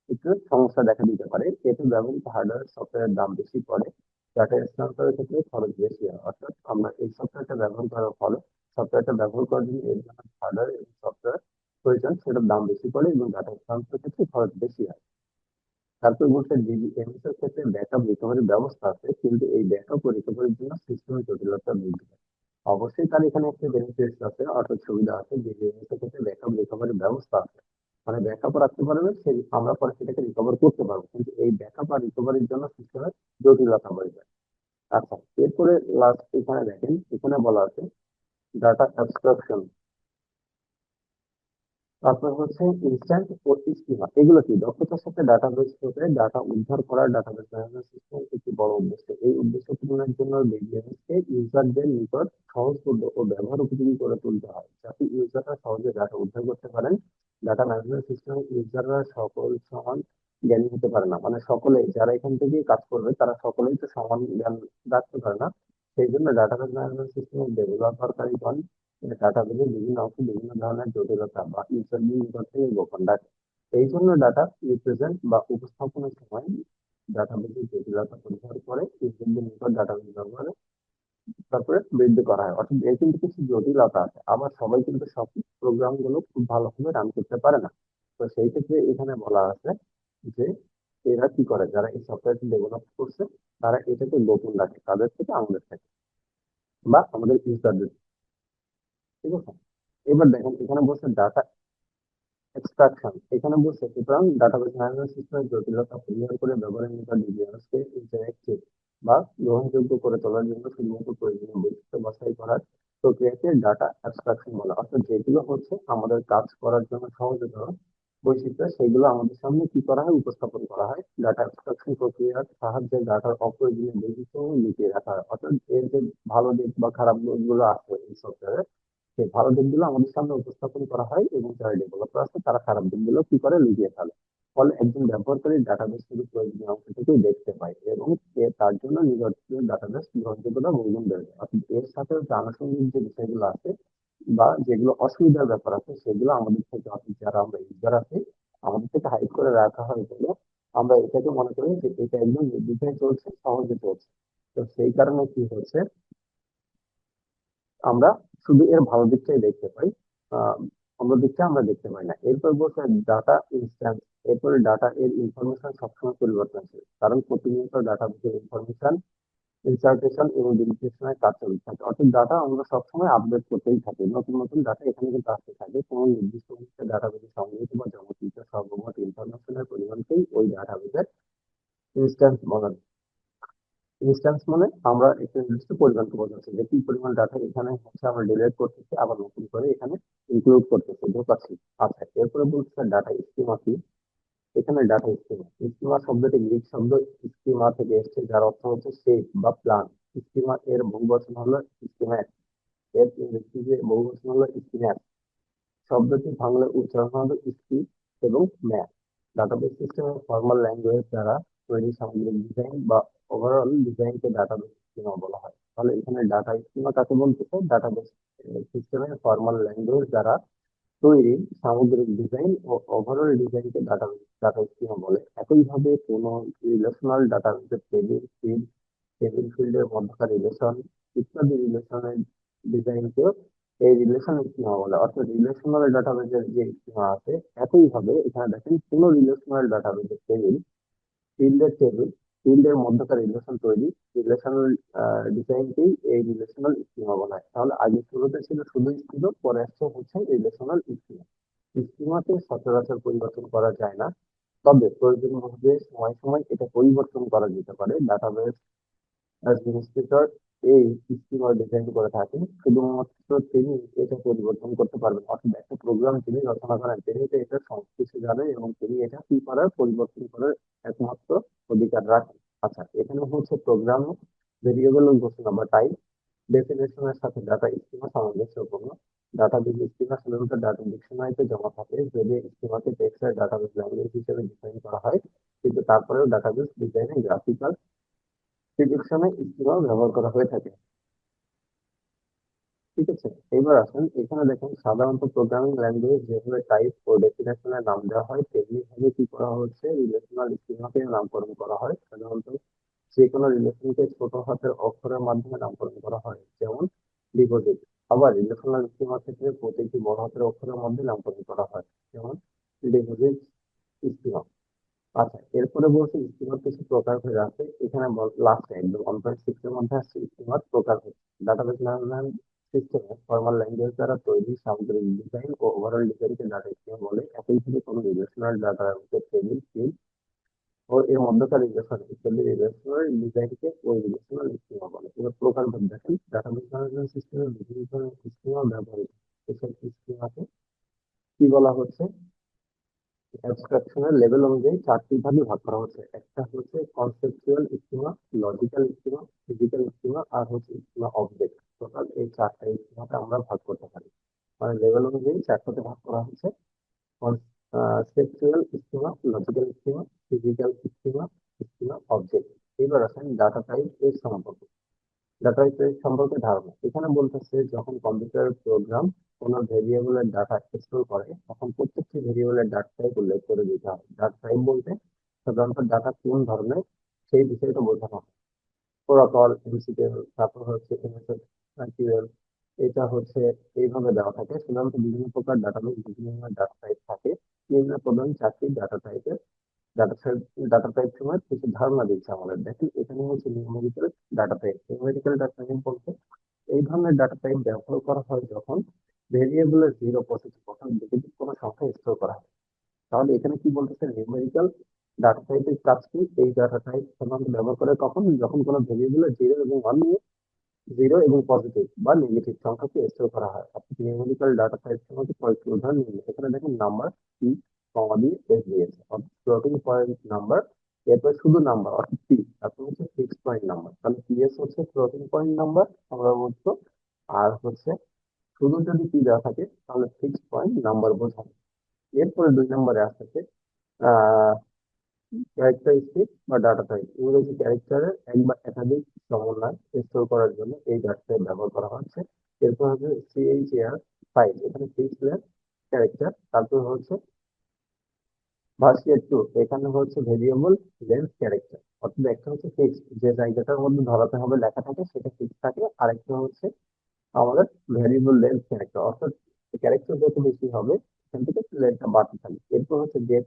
একটু সমস্যা দেখা দিতে পারে। এতে ব্যবহৃত হার্ডওয়্যার সফটওয়্যারের দাম বেশি পড়ে, ডাটা স্থানান্তরের ক্ষেত্রে খরচ বেশি হয়। অর্থাৎ আমরা এই সফটওয়্যারটা ব্যবহার করার ফলে সফটওয়্যারটা ব্যবহার করার জন্য এর জন্য হার্ডওয়্যার এবং সফটওয়্যার প্রয়োজন, সেটার দাম বেশি পড়ে এবং ডাটা স্থানান্তরের ক্ষেত্রে খরচ বেশি হয়। তারপর বলছে ডিবিএমএস এর ক্ষেত্রে ব্যাকআপ রিকভারি ব্যবস্থা আছে, কিন্তু এই ব্যাকআপ ও রিকভারির জন্য সিস্টেমের জটিলতা বৃদ্ধি পায়। অবশ্যই তার এখানে একটা বেনিফিটস আছে, অর্থাৎ সুবিধা আছে, ডিবিএমএস এর ক্ষেত্রে ব্যাকআপ রিকভারি ব্যবস্থা আছে, মানে ব্যাকআপ রাখতে পারবে সেই আমরা পরে সেটাকে রিকভার করতে পারবো, কিন্তু এই ব্যাকআপ আর রিকভারির জন্য সিস্টেমের জটিলতা বেড়ে যায়। আচ্ছা, এরপরে লাস্ট এখানে দেখেন, এখানে বলা আছে ডাটা অ্যাবস্ট্রাকশন, তারপর হচ্ছে ইনস্ট্যান্ট ও স্কিমা। এগুলো কি? দক্ষতার সাথে ডাটাবেস থেকে ডাটা উদ্ধার করা ডাটাবেস ম্যানেজমেন্ট সিস্টেম একটি বড় উদ্দেশ্য। এই উদ্দেশ্য পূরণের জন্য ডিবিএমএস কে ইউজারদের নিকট সহজবোধ্য ও ব্যবহার উপযোগী করে তুলতে হয়, যাতে ইউজাররা সহজে ডাটা উদ্ধার করতে পারেন। ডাটা ম্যানেজমেন্ট সিস্টেম ইউজাররা সকল সমান জ্ঞানী হতে পারে না, মানে সকলে যারা এখান থেকে কাজ করবে তারা সকলেই তো সমান জ্ঞান রাখতে পারে না। সেই জন্য ডাটাবেস ম্যানেজমেন্ট সিস্টেমের ডেভেলপারকারীগণ ডাটাবেসের বিভিন্ন অংশে বিভিন্ন ধরনের জটিলতা বা ইউজারদের নিকট থেকে গোপন রাখে। এই জন্য ডাটা রিপ্রেজেন্ট বা উপস্থাপনের সময় ডাটাবেসের জটিলতা পরিহার করে ইউজারদের নিকট ডাটাবেস ব্যবহারে তারপরে বৃদ্ধি করা হয়। অর্থাৎ এর কিন্তু কিছু জটিলতা আছে, আবার সবাই কিন্তু সব প্রোগ্রাম গুলো খুব ভালোভাবে রান করতে পারে না। তো সেই ক্ষেত্রে এখানে বলা আছে যে এরা কি করে, যারা এই সফটওয়্যারটি ডেভেলপ করছে তারা এটাকে গোপন রাখে তাদের থেকে, আমাদের থেকে বা আমাদের ইউজারদের। ঠিক আছে, এবার দেখেন এখানে বলছে ডাটা এক্সট্রাকশন। এখানে বলছে সুতরাং ডাটাবেস ম্যানেজমেন্ট সিস্টেমের জটিলতা পরিহার করে ব্যবহারের নিকট ডিবিএমএস কে ইন্টারেক্টিভ বা গ্রহণযোগ্য করে তোলার জন্য শুধুমাত্র প্রয়োজনীয় বৈশিষ্ট্য বাছাই করার প্রক্রিয়াকে ডাটা অ্যাবস্ট্রাকশন বলে। অর্থাৎ যেগুলো হচ্ছে আমাদের কাজ করার জন্য সহজতর বৈশিষ্ট্য, সেগুলো আমাদের সামনে কি করা হয়, উপস্থাপন করা হয়। ডাটা অ্যাবস্ট্রাকশন প্রক্রিয়ার সাহায্যে ডাটার অপ্রয়োজনীয় বৈশিষ্ট্য লুকিয়ে রাখা হয়। অর্থাৎ এর যে ভালো দিক বা খারাপ দিকগুলো আছে এই সফটওয়্যারে, সেই ভালো দিকগুলো আমাদের সামনে উপস্থাপন করা হয় এবং যারা ডেভেলপার আছে তারা খারাপ দিকগুলো কি করে, লুকিয়ে ফেলে। ফলে একজন ব্যবহারকারী ডাটাবেস শুধু প্রয়োজনীয় অংশটুকুই দেখতে পায় এবং তার জন্য নিজস্ব ডাটাবেস গ্রহণযোগ্যতা বহুগুণ বেড়ে যায়। অর্থাৎ এর সাথে যে আনুষঙ্গিক যে বিষয়গুলো আছে বা যেগুলো অসুবিধার ব্যাপার আছে সেগুলো আমাদের থেকে, অর্থাৎ যারা আমরা ইউজার আছি, আমাদের থেকে হাইড করে রাখা হয় বলে আমরা এটাকে মনে করি যে এটা একদম নির্দ্বিধায় চলছে, সহজে চলছে। তো সেই কারণে কি হচ্ছে, আমরা শুধু এর ভালো দিকটাই দেখতে পাই, আহ অন্য দিকটা আমরা দেখতে পাই না। এরপর বলছে ডাটা ইনস্ট্যান্স। এরপরে ডাটা এর ইনফরমেশন সবসময় পরিবর্তনশীল, কারণ প্রতিনিয়ত ডাটা থেকে ইনফরমেশন ইনসার্টেশন এবং ডিলিটেশনের কাজ চলতে থাকে। অর্থাৎ ডাটা আমরা সবসময় আপডেট করতেই থাকি, নতুন নতুন ডাটা এখানে কিন্তু আসতে থাকে। কোনো নির্দিষ্ট ডাটাবেসে সংগৃহীত বা জমকৃত সর্বমোট ইনফরমেশনের পরিমাণকেই ওই ডাটাবেসের ইনস্ট্যান্স বলা হয়। ইনস্ট্যান্স মানে আমরা একটা নির্দিষ্ট পরিমাণকে বোঝাচ্ছি যে কি পরিমাণ ডাটা এখানে হচ্ছে আমরা ডিলিট করতেছি, আবার নতুন করে এখানে ইনক্লুড করতেছি, ঢোকাচ্ছি। আচ্ছা, এরপরে বলছে ডাটা স্কিমা কি। এখানে ডাটা স্কিমা, স্কিমা শব্দটি গ্রিক শব্দ স্কিমা থেকে এসেছে, যার অর্থ হচ্ছে শেপ বা প্ল্যান। স্কিমা এর বহুবচন হলো স্কিম্যাট, এর ইংরেজি যে বহুবচন হলো স্কিম্যাট। শব্দটি বাংলায় উচ্চারণ হলো স্কি এবং ম্যাথ। ডাটাবেস সিস্টেমের ফর্মাল ল্যাঙ্গুয়েজ দ্বারা তৈরি সামগ্রিক ডিজাইন বা ওভারঅল ডিজাইনকে ডাটাবেস স্কিমা বলা হয়। তাহলে এখানে ডাটা স্কিমা কাকে বলতেছে? ডাটাবেস সিস্টেমের ফর্মাল ল্যাঙ্গুয়েজ দ্বারা তৈরি সামগ্রিক ডিজাইন ও ওভারঅল ডিজাইনকে ডাটা স্কিমা বলে। একইভাবে কোনো রিলেশনাল ডাটাবেসের টেবিল ফিল্ডের মধ্যকার রিলেশন ইত্যাদি রিলেশনের ডিজাইনকেও এই রিলেশন স্কিমা বলে। অর্থাৎ রিলেশনাল ডাটাবেসের যে স্কিমা আছে, একইভাবে এখানে দেখেন কোন রিলেশনাল ডাটাবেসের টেবিল ফিল্ডের মধ্যকার রিলেশন তৈরি রিলেশনাল ডিজাইনকেই এই রিলেশনাল স্কিমা বলা হয়। তাহলে আগে শুরুতে ছিল শুধু স্কিমা, পরে আসছে হচ্ছে রিলেশনাল স্কিমা। স্কিমাকে সচরাচর পরিবর্তন করা যায় না, তবে প্রয়োজন হবে সময় সময় এটা পরিবর্তন করা যেতে পারে। ডাটাবেস অ্যাডমিনিস্ট্রেটর এই স্কিমা ডিজাইন করে থাকেন, শুধুমাত্র তিনি এটা পরিবর্তন করতে পারবেন। অর্থাৎ একটা প্রোগ্রাম যিনি রচনা করেন তিনি তো এটা সবকিছু জানেন এবং তিনি এটা কি করার, পরিবর্তন করার একমাত্র অধিকার রাখেন। আচ্ছা, এখানে হচ্ছে প্রোগ্রাম ভেরিয়েবল ঘোষণা বা টাইপ ডেফিনেশনের সাথে ডাটা স্কিমা সামঞ্জস্যপূর্ণ। ডাটাবেস স্কিমা সাধারণত ডাটা ডিকশনারিতে জমা থাকে, যদি স্কিমাকে টেক্সটের ডাটাবেস ল্যাঙ্গুয়েজ হিসেবে ডিফাইন করা হয়, কিন্তু তারপরেও ডাটাবেস ডিজাইনে গ্রাফিক্যাল প্রেডিকশনে স্কিমাও ব্যবহার করা হয়ে থাকে। ঠিক আছে। এবার আসেন, এখানে দেখেন সাধারণত প্রোগ্রামিং ল্যাঙ্গুয়েজ যেভাবে টাইপ ও ডেফিনেশনের নাম দেওয়া হয় তেমনি ভাবে কি করা হচ্ছে, রিলেশনাল স্কিমাকে নামকরণ করা হয়। সাধারণত যে কোনো রিলেশনকে ছোট হাতের অক্ষরের মাধ্যমে নামকরণ করা হয়, যেমন ডিপোজিট। আবার রিলেশনাল স্কিমার ক্ষেত্রে প্রতিটি বড় হাতের অক্ষরের মধ্যে নামকরণ করা হয়, যেমন ডিপোজিট স্কিমা। আচ্ছা, এরপরে বলছি স্কিমার কিছু প্রকারভেদ আছে। এখানে লাস্টে একদম 1.6 এর মধ্যে আসছে স্কিমার প্রকারভেদ। ডাটাবেস ম্যানেজমেন্ট সিস্টেমে ফর্মাল ল্যাঙ্গুয়েজ দ্বারা তৈরি সামগ্রিক ডিজাইন ও ওভারঅল ডিজাইনকে ডাটা স্কিমা বলে। একইভাবে কোনো রিলেশনাল ডাটার টেবিল, ফিল্ড ও এর মধ্যকার রিলেশন ইত্যাদি রিলেশনাল ডিজাইনকে ওই রিলেশনাল স্কিমা বলে। এবার প্রকারভেদ দেখেন, ডাটাবেস ম্যানেজমেন্ট সিস্টেমে বিভিন্ন ধরনের স্কিমা ব্যবহৃত। এসব স্কিমাকে কি বলা হচ্ছে, অ্যাবস্ট্রাকশনের লেভেল অনুযায়ী চারটি ভাগে ভাগ করা হচ্ছে। একটা হচ্ছে conceptual schema, logical schema, physical schema, আর হচ্ছে স্কিমা অবজেক্ট। টোটাল এই চারটা স্কিমাকে আমরা ভাগ করতে পারি, মানে লেভেল অনুযায়ী চারটাতে ভাগ করা হচ্ছে। Conceptual schema, logical schema, physical schema, schema object. এবার আসেন ডাটা টাইপ এর সম্পর্কে। ডাটা টাইপ সম্পর্কে ধারণা। এখানে বলতেছে যখন কম্পিউটার প্রোগ্রাম কোনো ভেরিয়েবলের ডাটা স্টোর করে তখন প্রত্যেকটি ভেরিয়েবলের ডাটা টাইপ উল্লেখ করে দিতে হবে। ডাটা টাইপ বলতে সাধারণত ডাটা কোন ধরনের সেই বিষয়টা বোঝানো হয়। ওরাকল, এমসিকিউ, তারপর হচ্ছে এমএসএস কিউএল, এটা হচ্ছে এইভাবে দেওয়া থাকে। সাধারণত বিভিন্ন প্রকার ডাটাবেস বিভিন্ন ডাটা টাইপ থাকে। বিভিন্ন প্রধান চারটি ডাটা টাইপের ডাটা টাইপ ডাটা টাইপ সময় কিছু ধারণা দিচ্ছে আমাদের। দেখেন এখানে হচ্ছে numerical data type. Numerical data type বলতে এই ধরনের ডাটা টাইপ ব্যবহার করা হয় যখন ভেরিয়েবলের জিরো পজিটিভ অর্থাৎ নেগেটিভ কোনো সংখ্যা স্টোর করা হয়। তাহলে এখানে কি বলতেছে, নিউমেরিক্যাল ডাটা টাইপের কাজ কি, এই ডাটা টাইপ সাধারণত ব্যবহার করে কখন, যখন কোনো ভেরিয়েবলের জিরো এবং ওয়ান নিয়ে জিরো এবং পজিটিভ বা নেগেটিভ সংখ্যাকে স্টোর করা হয়। অর্থাৎ নিউমেরিক্যাল ডাটা টাইপ সম্বন্ধে কয়েকটি উদাহরণ নিন। এখানে দেখেন নাম্বার, পি, কমা দিয়ে এস দিয়েছে, অর্থাৎ ফ্লোটিং পয়েন্ট নাম্বার, এরপর শুধু নাম্বার অর্থাৎ পি, তারপর হচ্ছে ফিক্সড পয়েন্ট নাম্বার। তাহলে পিএস হচ্ছে ফ্লোটিং পয়েন্ট নাম্বার আমরা বলছো, আর হচ্ছে শুধু যদি পি দেওয়া থাকে তাহলে ফিক্সড পয়েন্ট নাম্বার বোঝায়। এরপরে 2 নম্বরে আসতেছে আহ ক্যারেক্টারিস্টিক বা ডাটা টাইপ। ইংরেজি ক্যারেক্টারের এক বা একাধিক সমন্বয় স্টোর করার জন্য এই ডাটা টাইপ ব্যবহার করা হচ্ছে। এরপর হচ্ছে সিএইচএআর ফাইল, এখানে ফিক্সড লেন্থ ক্যারেক্টার। তারপর হচ্ছে ভার্সিয়েট টু, এখানে হচ্ছে ভেরিয়েবল লেন্থ ক্যারেক্টার। অর্থাৎ একটা হচ্ছে ফিক্সড, যে জায়গাটার মধ্যে ধরাতে হবে লেখা থাকে সেটা ফিক্সড থাকে। আরেকটা হচ্ছে আমাদের ভেরিয়েবল লেন্থ ক্যারেক্টার, অর্থাৎ ক্যারেক্টার যত বেশি হবে এখান থেকে লেন্থটা বাড়তে থাকে। এরপর হচ্ছে ডেট,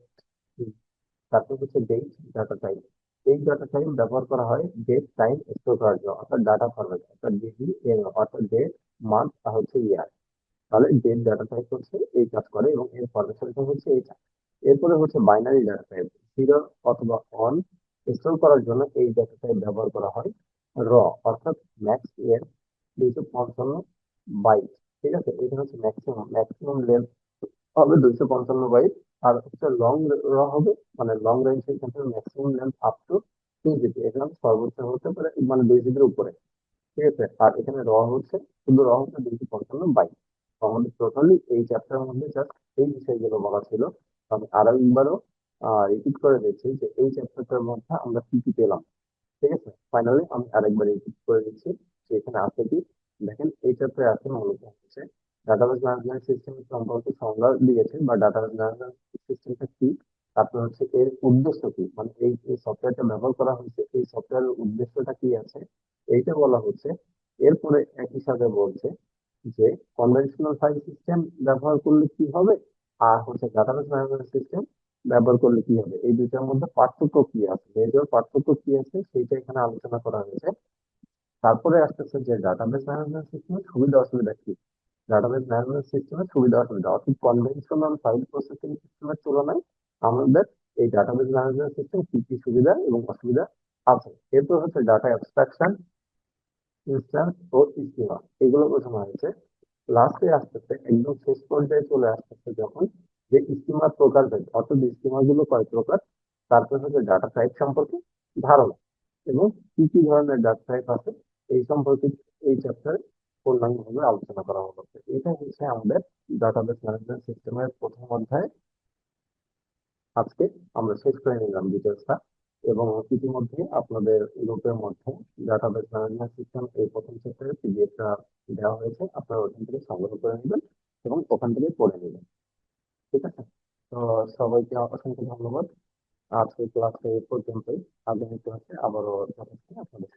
তারপর হচ্ছে ডেট ডাটা টাইপ। এই ডাটা টাইপ ব্যবহার করা হয় ডেট টাইম স্টোর করার জন্য, অর্থাৎ ডাটা ফরম্যাট, অর্থাৎ ডিবি এর অর্থাৎ ডেট, মান্থ আর হচ্ছে ইয়ার। তাহলে ডেট ডাটা টাইপ হচ্ছে এই কাজ করে এবং এর ফরম্যাটটা হচ্ছে এইটা। এরপরে হচ্ছে বাইনারি ডাটা টাইপ, জিরো অথবা অন স্টোর করার জন্য এই ডাটা টাইপ ব্যবহার করা হয়। র, অর্থাৎ ম্যাক্স এর 255 বাইট। ঠিক আছে, এটা হচ্ছে ম্যাক্সিমাম ম্যাক্সিমাম লেন্থ হবে 255 বাইট। আর হচ্ছে লং র হবে, মানে লং রেঞ্জ এর ক্ষেত্রে maximum length up to 2 GB, এখানে সর্বোচ্চ হতে পারে মানে 2 জিবির উপরে। ঠিক আছে, আর এখানে র হচ্ছে, শুধু র হচ্ছে 255 বাইট। তো আমাদের টোটালি এই চ্যাপ্টারের মধ্যে জাস্ট এই বিষয়গুলো বলা ছিল। তো আমি আরো একবারও রিপিট করে দিচ্ছি যে এই চ্যাপ্টারটার মধ্যে আমরা কি কি পেলাম। ঠিক আছে, ফাইনালি আমি আরেকবার রিপিট করে দিচ্ছি যে এখানে আছে কি। দেখেন এই চ্যাপ্টারে আছে মূলত হচ্ছে ডাটাবেস ম্যানেজমেন্ট সিস্টেম সম্পর্কে সংজ্ঞা দিয়েছে বা ডাটাবেস ম্যানেজমেন্ট সিস্টেমটা কি, তারপর হচ্ছে এর উদ্দেশ্য কি, মানে এই যে সফটওয়্যারটা ব্যবহার করা হয়েছে এই সফটওয়্যারের উদ্দেশ্যটা কি আছে এইটা বলা হচ্ছে। এরপরে একই সাথে বলছে যে কনভেনশনাল ফাইল সিস্টেম ব্যবহার করলে কি হবে, আর হচ্ছে ডাটাবেস ম্যানেজমেন্ট সিস্টেম ব্যবহার করলে কি হবে, এই দুইটার মধ্যে পার্থক্য কি আছে, মেজর পার্থক্য কি আছে সেইটা এখানে আলোচনা করা হয়েছে। তারপরে আসতেছে যে ডাটাবেস ম্যানেজমেন্ট সিস্টেমের সুবিধা অসুবিধা কি। ডাটাবেস ম্যানেজমেন্ট সিস্টেমের সুবিধা অসুবিধা, অর্থাৎ কনভেনশনাল ফাইল প্রসেসিং সিস্টেমের তুলনায় আমাদের এই ডাটাবেস ম্যানেজমেন্ট সিস্টেম কি কি সুবিধা এবং অসুবিধা আছে। এরপর হচ্ছে ডাটা অ্যাবস্ট্রাকশন, ইনস্ট্যান্স ও স্কিমা, এগুলো বোঝানো হয়েছে। লাস্টে আসতেছে একদম শেষ পর্যায়ে চলে আসতেছে যখন যে স্কিমার প্রকারভেদ, অর্থাৎ স্কিমা গুলো কয় প্রকার, তারপর হচ্ছে ডাটা টাইপ সম্পর্কে ধারণা এবং কি কি ধরনের ডাটা টাইপ আছে এই সম্পর্কে এই চ্যাপ্টারে পূর্ণাঙ্গভাবে আলোচনা করা হলো। এটা হচ্ছে আমাদের ডাটাবেস ম্যানেজমেন্ট সিস্টেমের প্রথম অধ্যায়। আজকে আমরা শেষ করে নিলাম ডিটেলসটা। এবং ইতিমধ্যে আপনাদের গ্রুপের মধ্যে ডাটাবেস ম্যানেজমেন্ট সিস্টেম এই প্রথম চ্যাপ্টারের পিডিএফটা দেওয়া হয়েছে, আপনারা ওখান থেকে সংগ্রহ করে নেবেন এবং ওখান থেকে পড়ে নেবেন। ঠিক আছে? তো সবাইকে অসংখ্য ধন্যবাদ। আজকে ক্লাসে এই পর্যন্তই। আগামী ক্লাসে আবারও দেখা হচ্ছে আপনাদের